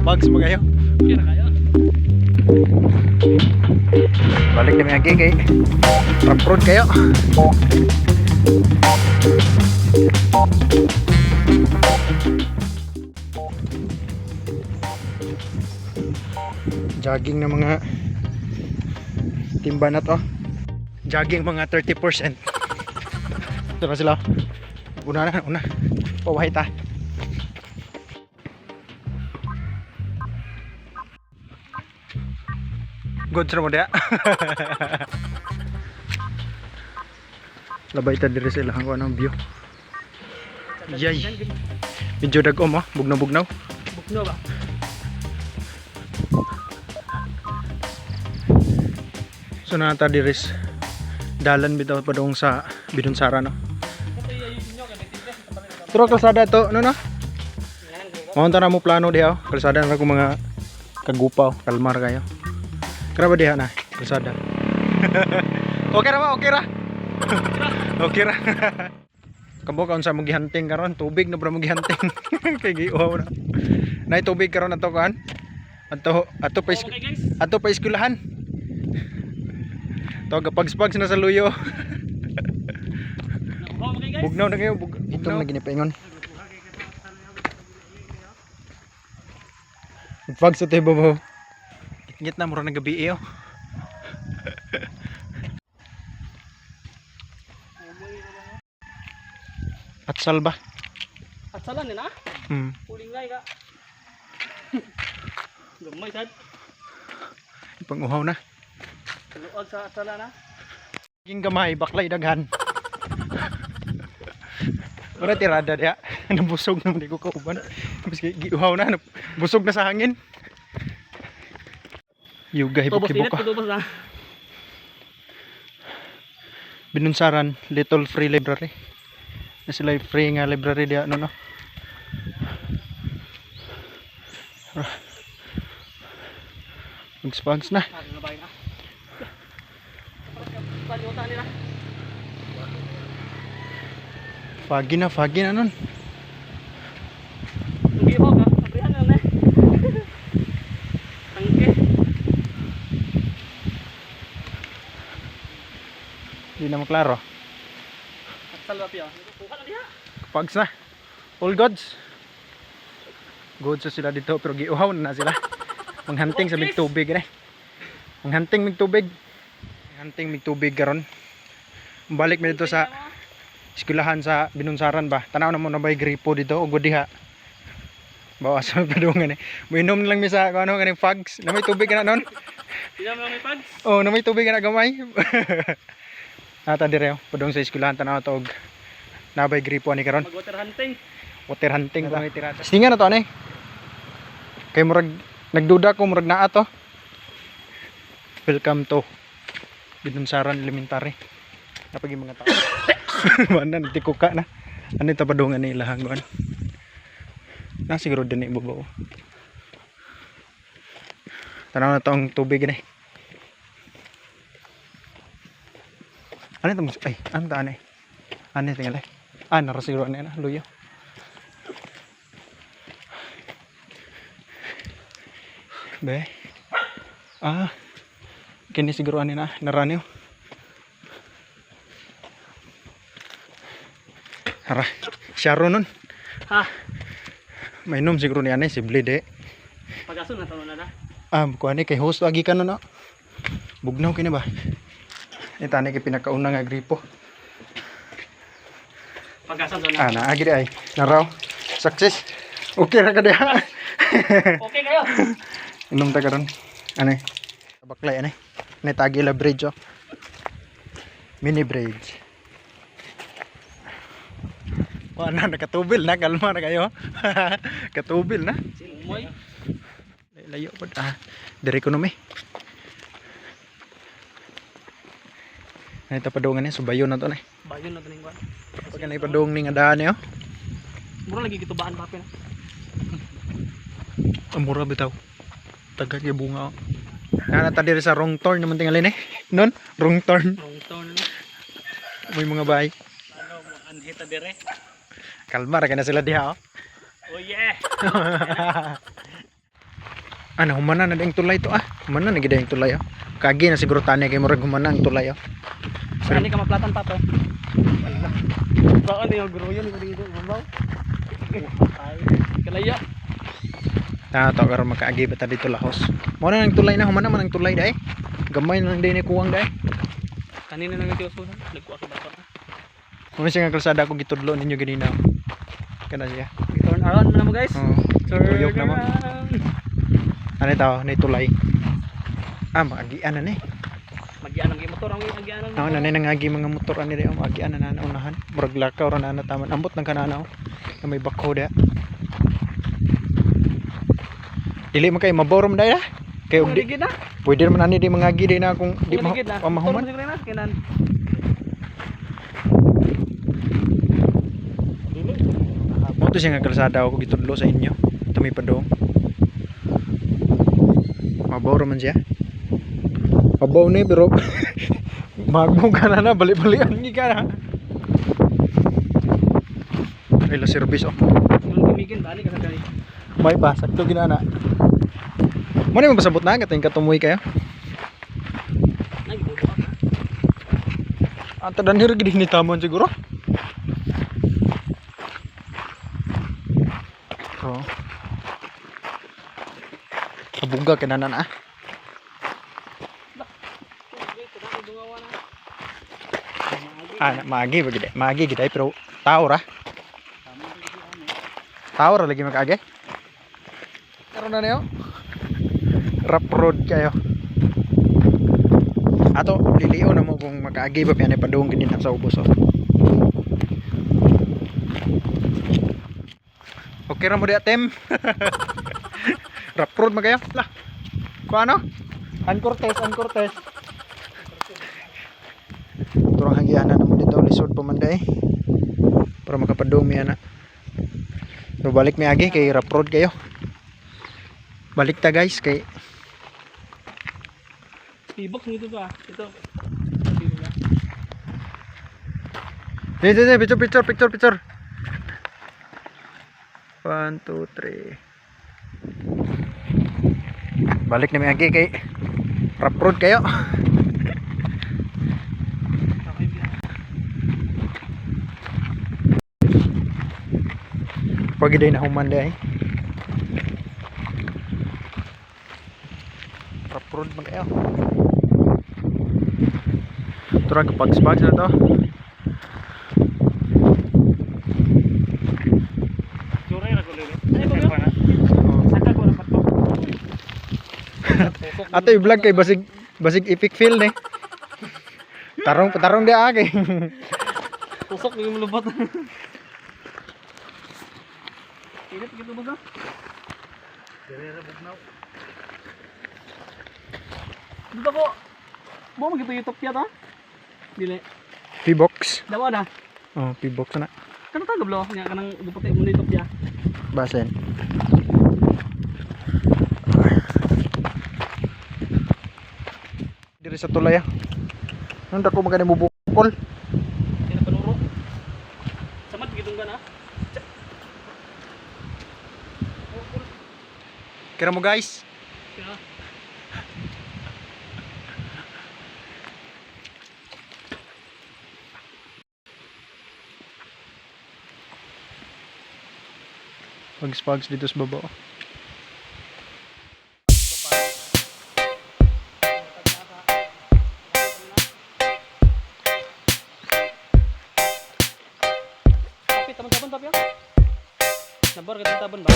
Bugs mo kayo. Kira kayo. Balik na lagi kay Trap road kayo. Jogging na mga timba na to. Jogging mga 30%. Ito na sila. Una. Pawahay ta. Good sa mo dia. Labay ta diri sila ang anong view. Yay. Medyo dagom ah, bugnaw. Bukno ba? So nata diris dalan bitaw padung sa Binunsara no. Pero kalsada to, ano na? Maunta na mo plano diha, kalsada na ko mga kagupaw, kalmar kayo. Kraba diha na, kalsada. Okay ra. Okay ra. Kabo kaon sa mo gihunting karon, tubig na bra mo gihunting. Kay giuhaw na. Nay tubig karon ato kan? Ato pa eskwelahan. To gapagspags na sa luyo. Bugnaw na kayo, itong na ginipaingon. Pag sa tebo mo. Ngit na mura na gabi iyo. Atsal ba? Atsalan din ah. Puling ngay ka. Gamay sad. Ipanguhaw na. Luag sa atsalan ah. King gamay, baklay daghan. Wala tirada dia. Nabusog naman di ko kauban. Maski giuhaw na, busog na sa hangin. Yuga hibok-hibok ka. Tubos na. Binunsaran, little free library. Na sila free nga library dia ano no. Mag-spons na. Fagi na nun. Hindi ho ka, abrihan na na. Tangke. Di na maklaro. Atsal ba piya? Kuha na diha. Pags na. All goods. Goods sila dito pero giuhaw na sila. Manghunting sa big tubig na. Manghunting mig tubig. Manghunting mig tubig karon. Balik mi dito sa eskwelahan sa Binunsaran ba. Tanaw na mo na bay gripo dito ug diha. Bawas sa padungan eh. Moinom lang mi sa ano kaning fags. Na may tubig na non. Sila mo may pads. Oh, na may tubig na gamay. Nata dire padung sa eskwelahan tanaw to og nabay gripo ani karon. Mag water hunting. Water hunting ta. Stingan na to ani. Kay murag nagduda ko murag naa to. Welcome to Binunsaran Elementary. Napagi mga tao. Mana tikuka na. Ano ito padungan ni ilahanguan. Na siguro din ibabaw. Tanaw na tong tubig ni. Ano ito? Ay, ano ito? Ano ito tingala? Nara siguro na luyo. Be. Kini siguro ani na naranyo. Hara, Sharon nun. Ha. Mainom siguro ni anay si Blade. Pagasun na tanon na na. Kuha ni kay host agi ka no. Bugnaw kini ba? Ita ni kay pinakauna nga gripo. Pagasan na. Naagi di ay. Naraw. Success. Okay ra ka diha. Okay kayo. Inom ta karon. Anay. Baklay anay. Ni Tagila Bridge oh. Mini bridge. Wala nakatubil na, kalma na kayo. Katubil na. Simoy. Layo pa. Dire ekonomi. Ay tapadungan ni subayon na to na. Bayon na taning kwan. Pag na ipadung ning adaan niyo. Mura lagi kitubaan pa pin. Mura bitaw. Tagad yung bunga. Nata dire sa wrong turn naman tingali ni. Non, wrong turn. Wrong turn. May mga bahay. Ano mo anhita dire? Kalmar ka na sila diha oh. Oh yeah. Ano, humana na ding tulay to ah. Humana na gid yung tulay oh. Kagi na siguro tani kay murag humana ang tulay oh. Saan ka maplatan pa to? Baka na yung guro yun. Dito, mabaw. Ay, kalaya. Tato karon makaagi ba ta dito lahos. Mo na nang tulay na humana man ang tulay dai. Gamay na lang din ni kuwang dai. Kanina lang ito sunan. Nagkuha ka ba ito? Mo siya nga kalsada ko gitudlo ninyo ganina. Kana siya. Turn around mo na mo guys. Oh. Tuyok na mo. Ano ito? Ni tulay. Ah, maagian na ni. Magian ang motor ang magian ang. Ako na nangagi mga motor ani rin. Maagian na unahan. Murag lakaw ra na taman. Ambot ng kanana oh. Na may bako da. Dili man kay maborom dai ah. Kay ug di. Na. Pwede man ani di mangagi di na kung di Ligid na. pamahuman. Na kinan. Mo to siya nga kalsada ako gitudlo sa inyo. Tumi padong. Mabaw man siya. Mabaw ni pero magmo ka na bali-balian ni ka na. Ay la service oh. Tulong gamitin balik ka sa kay. May ba sakto ginana. Mo ni mapasabot na kating katumoy kayo. Nagibubuka ka. Ang tadanhir gid ni tamon siguro. Oh. Kabuga kinanan ah. Ah, magi ba gid? Magi gid ay pero tao ra. Tao ra lagi makaage. Karon na niyo. Rough road kayo. Ato liliw na mo kung makaagi ba pianay padung gid sa ubos oh. Okay ra mo di atem. Rough road magayo. Lah. Kuano? Ancortes. Turang hagianan naman dito lisod pamanday para makapadong mi ana. So balik mi agi kay rough road kayo. Balik ta guys kay P-box nito ba? Ito. Dito picture. 1 2 3. Balik na mi agi kay rough road kayo. Pagi day na human day. Rough road man kayo. Turang kapag-spag na to. Suray ra ko lele. Ay ba? Saka ko ra pato. Ato i-vlog kay basig epic fail ni. Tarong dia kay. Tusok yung lubot. Init gitu ba sa? Dire ra bugnaw. Dito ko. Mo mo gitu YouTube ya ta? Dili. P-box. Dawa na. Oh, P-box na. Kanang tagablo nya kanang dupote mo YouTube ya. Basen. Diri sa tulay ah. Nanda ko magani bubukol. Kaya panuro. Samad gidong na. Kira mo guys. Kaya Pags dito sa baba. tapi teman-teman tapi ya. Nabar kita tabon ba?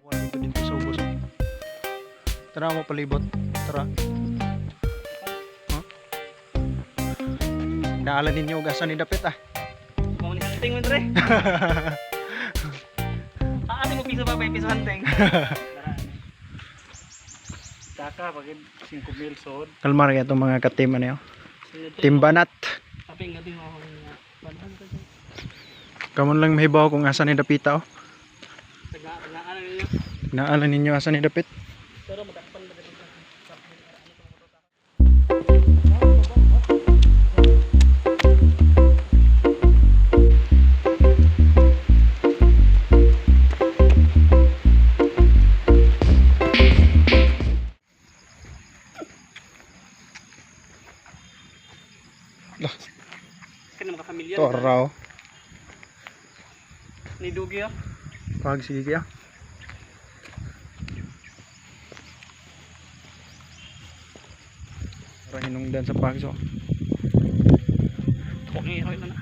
Wala dito din sa ubos. Tara mo palibot. Tara. Naalan ninyo ugasan ni dapit ah. Mau ni hunting mo dre. Ate mo piso pa piso hunting. Saka pagid 5,000 sod. Kalmar kaya itong mga katim ano yun. Timbanat. Tapi enggak din ako nga. Banhan ka siya. Kamon lang mahibaw kung asan ni dapita oh. Tagaan niyo. Naalan ninyo asan ni dapit. Pero madakpan ba dito sa. Toraw. Ni Dugi ah. Pag sige kaya. Para hinungdan sa pagso. Okay, okay na na.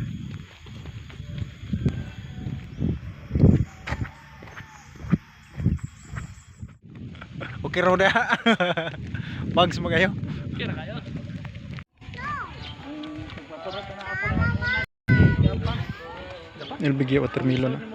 Okay raw na. Pags mo kayo. Kira kayo. Nilbigyan watermelon na.